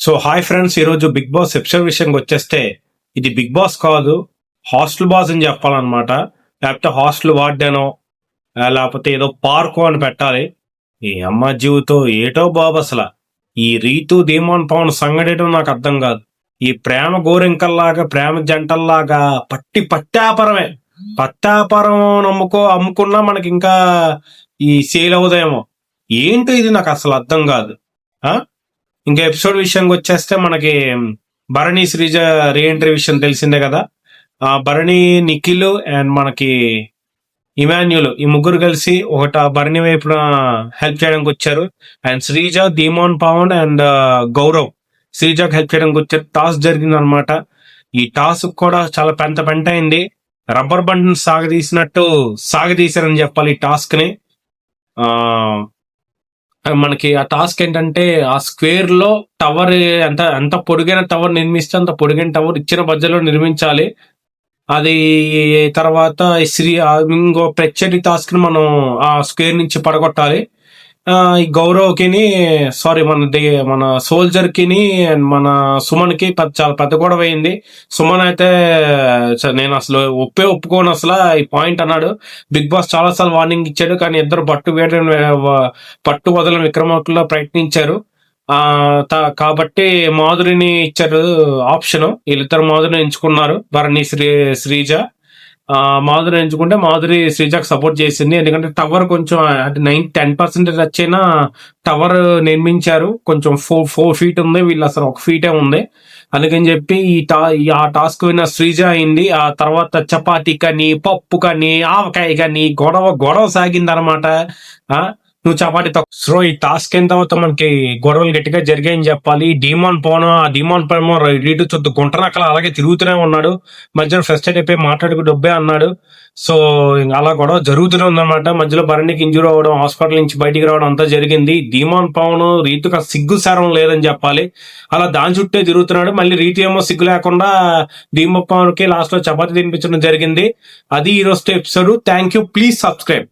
So hi friends, ఈరోజు big boss episode విషయంకి వచ్చేస్తే ఇది బిగ్ బాస్ కాదు, హాస్టల్ బాస్ అని చెప్పాలన్నమాట. లేకపోతే హాస్టల్ వార్డెనో లేకపోతే ఏదో పార్కో అని పెట్టాలి. ఈ అమ్మ జీవితం ఏటో బాబు అసలు. ఈ రీతు ధీమాన్ పవన్ సంగడేటో నాకు అర్థం కాదు. ఈ ప్రేమ గోరింకల్లాగా ప్రేమ జంటల్లాగా పట్టాపరమే. పట్టాపరం అమ్ముకున్నా మనకి ఇంకా ఈ సేల్ అవుదేమో. ఏంటో ఇది నాకు అసలు అర్థం కాదు. ఆ ఇంకా ఎపిసోడ్ విషయానికి వచ్చేస్తే మనకి భరణి శ్రీజ రీఎంట్రీ విషయం తెలిసిందే కదా. భరణి, నిఖిల్ అండ్ మనకి ఇమాన్యుల్ ఈ ముగ్గురు కలిసి భరణి వైపున హెల్ప్ చేయడానికి వచ్చారు. అండ్ శ్రీజ, ధీమాన్ పవన్ అండ్ గౌరవ్ శ్రీజకి హెల్ప్ చేయడానికి వచ్చారు. టాస్క్ జరిగింది అనమాట. ఈ టాస్క్ కూడా చాలా పెంట అయింది. రబ్బర్ బండ్ సాగదీసినట్టు సాగదీశారని చెప్పాలి ఈ టాస్క్ ని. మనకి ఆ టాస్క్ ఏంటంటే ఆ స్క్వేర్ లో టవర్ ఎంత పొడుగైన టవర్ నిర్మిస్తే అంత పొడుగైన టవర్ ఇచ్చిన బడ్జెట్లో నిర్మించాలి. అది తర్వాత ఇంకో ప్రత్యేక టాస్క్ ని మనం ఆ స్క్వేర్ నుంచి పడగొట్టాలి. ఈ గౌరవ్కిని మన సోల్జర్ కిని మన సుమన్ కి చాలా పెద్ద గొడవ అయింది. సుమన్ అయితే నేను అసలు ఒప్పుకోను అసలు ఈ పాయింట్ అన్నాడు. బిగ్ బాస్ చాలా సార్లు వార్నింగ్ ఇచ్చాడు, కానీ ఇద్దరు పట్టు వదలని విక్రమార్కుల్లో ప్రయత్నించారు. కాబట్టి మాధురిని ఇచ్చారు ఆప్షన్. వీళ్ళిద్దరు మాధురిని ఎంచుకున్నారు, భరణి శ్రీజ. మాధురి ఎంచుకుంటే మాధురి శ్రీజాకి సపోర్ట్ చేసింది. ఎందుకంటే టవర్ కొంచెం 10% టచ్ అయినా టవర్ నిర్మించారు. కొంచెం 4 feet ఉంది, వీళ్ళు అసలు 1 feet ఉంది. అందుకని చెప్పి ఆ టాస్క్ విన్న శ్రీజ అయింది. ఆ తర్వాత చపాతీ కానీ, పప్పు కానీ, ఆవకాయ కానీ గొడవ సాగింది అనమాట. నువ్వు చపాతీ సో ఈ టాస్క్ అయిన తర్వాత మనకి గొడవలు గట్టిగా జరిగాయని చెప్పాలి. డీమాన్ పవన్ రీటు చొద్దు గుంటనక్కల అలాగే తిరుగుతూనే ఉన్నాడు. మధ్యలో ఫ్రస్ట్రేట్ అయిపోయి మాట్లాడుకు డబ్బే అన్నాడు. సో అలా గొడవ జరుగుతూనే ఉందన్నమాట. మధ్యలో భరణికి ఇంజూరీ అవ్వడం, హాస్పిటల్ నుంచి బయటికి రావడం అంతా జరిగింది. డీమాన్ పవన్ రీతుకు సిగ్గు సారం లేదని చెప్పాలి. అలా దాని చుట్టే తిరుగుతున్నాడు. మళ్ళీ రీతు ఏమో సిగ్గు లేకుండా డీమాన్ పవన్ కి లాస్ట్ లో చపాతీ తినిపించడం జరిగింది. అది ఈ రోజు episode. Thank you. Please subscribe.